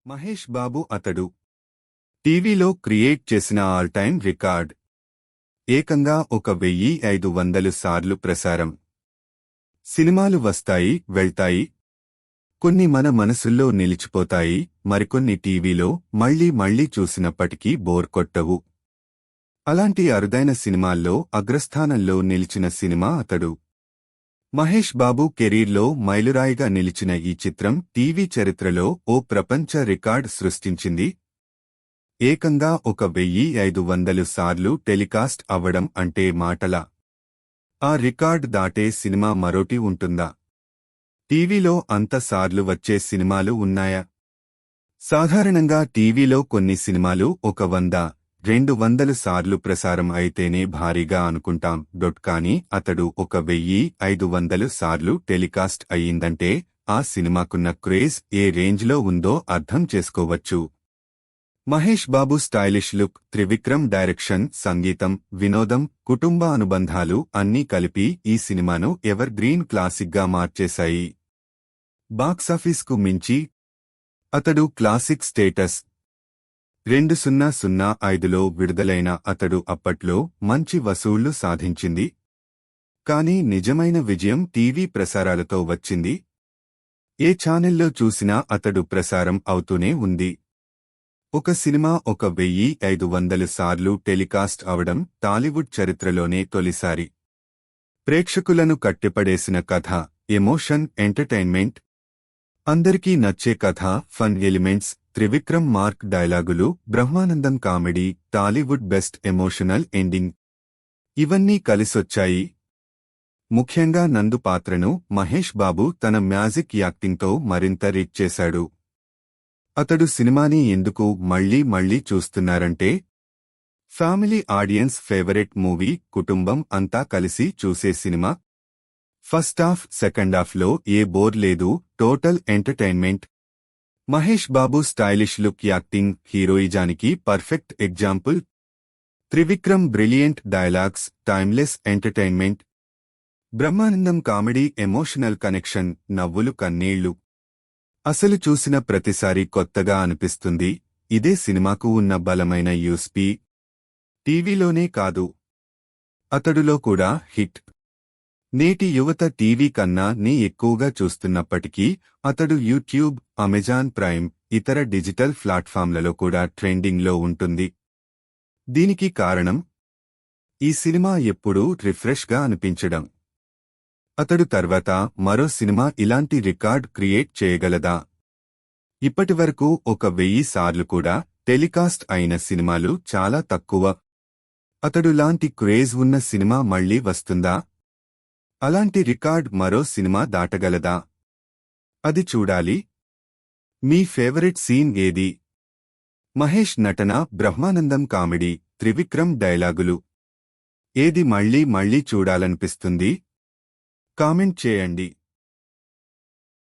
మహేష్ బాబు అతడు టీవీలో క్రియేట్ చేసిన ఆల్ టైమ్ రికార్డ్ ఏకంగా 1500 సార్లు ప్రసారం. సినిమాలు వస్తాయి, వెళ్తాయి. కొన్ని మన మనసుల్లో నిలిచిపోతాయి, మరికొన్ని టీవీలో మళ్లీ మళ్లీ చూసినప్పటికీ బోర్ కొట్టవు. అలాంటి అరుదైన సినిమాల్లో అగ్రస్థానంలో నిలిచిన సినిమా అతడు. మహేష్ బాబు కెరీర్లో మైలురాయిగా నిలిచిన ఈ చిత్రం టీవీ చరిత్రలో ఓ ప్రపంచ రికార్డ్ సృష్టించింది. ఏకంగా 1500 సార్లు టెలికాస్ట్ అవ్వడం అంటే మాటలా? ఆ రికార్డ్ దాటే సినిమా మరోటి ఉంటుందా? టీవీలో అంత సార్లు వచ్చే సినిమాలు ఉన్నాయా? సాధారణంగా టీవీలో కొన్ని సినిమాలు 100-200 సార్లు ప్రసారం అయితేనే భారీగా అనుకుంటాం. కానీ అతడు 1500 సార్లు టెలికాస్ట్ అయ్యిందంటే ఆ సినిమాకున్న క్రేజ్ ఏ రేంజ్లో ఉందో అర్థం చేసుకోవచ్చు. Mahesh Babu stylish look, Trivikram direction, సంగీతం, వినోదం, కుటుంబ అనుబంధాలు అన్నీ కలిపి ఈ సినిమాను ఎవర్ గ్రీన్ క్లాసిక్గా మార్చేశాయి. బాక్సాఫీస్కు మించి అతడు క్లాసిక్ స్టేటస్. 2005లో విడుదలైన అతడు అప్పట్లో మంచి వసూళ్లు సాధించింది. కానీ నిజమైన విజయం టీవీ ప్రసారాలతో వచ్చింది. ఏ ఛానెల్లో చూసినా అతడు ప్రసారం అవుతూనే ఉంది. ఒక సినిమా 1500 సార్లు టెలికాస్ట్ అవడం టాలీవుడ్ చరిత్రలోనే తొలిసారి. ప్రేక్షకులను కట్టిపడేసిన కథ, ఎమోషన్, ఎంటర్టైన్మెంట్, అందరికీ నచ్చే కథ, ఫన్ ఎలిమెంట్స్, త్రివిక్రమ్ మార్క్ డైలాగులు, Brahmanandam comedy, Tollywood best emotional ending ఇవన్నీ కలిసొచ్చాయి. ముఖ్యంగా నందు పాత్రను మహేష్ బాబు తన మ్యాజిక్ యాక్టింగ్తో మరింత రీచ్ చేశాడు. అతడు సినిమాని ఎందుకు మళ్లీ మళ్లీ చూస్తున్నారంటే ఫ్యామిలీ ఆడియన్స్ ఫేవరెట్ మూవీ, కుటుంబం అంతా కలిసి చూసే సినిమా. ఫస్ట్ హాఫ్, సెకండ్ హాఫ్లో ఏ బోర్ లేదు, total entertainment. Mahesh Babu stylish look, acting, హీరోయిజానికి perfect example. Trivikram brilliant dialogues, timeless entertainment. Brahmanandam comedy, emotional connection, నవ్వులు, కన్నీళ్లు. అసలు చూసిన ప్రతిసారి కొత్తగా అనిపిస్తుంది. ఇదే సినిమాకు ఉన్న బలమైన యూస్పీ. టీవీలోనే కాదు, అతడులో కూడా హిట్. నేటి యువత టీవీ కన్నా ఎక్కువగా చూస్తున్నప్పటికీ అతడు యూట్యూబ్, అమెజాన్ ప్రైమ్, ఇతర డిజిటల్ ప్లాట్ఫామ్లలో కూడా ట్రెండింగ్లో ఉంటుంది. దీనికి కారణం ఈ సినిమా ఎప్పుడూ రిఫ్రెష్గా అనిపించడం. అతడు తర్వాత మరో సినిమా ఇలాంటి రికార్డ్ క్రియేట్ చేయగలదా? ఇప్పటివరకు 1000 సార్లు కూడా టెలికాస్ట్ అయిన సినిమాలు చాలా తక్కువ. అతడు లాంటి క్రేజ్ ఉన్న సినిమా మళ్లీ వస్తుందా? అలాంటి రికార్డ్ మరో సినిమా దాటగలదా? అది చూడాలి. మీ ఫేవరెట్ సీన్ ఏది? మహేష్ నటన, బ్రహ్మానందం కామెడీ, త్రివిక్రమ్ డైలాగులు ఏది మళ్లీ మళ్లీ చూడాలనిపిస్తుంది? కామెంట్ చేయండి.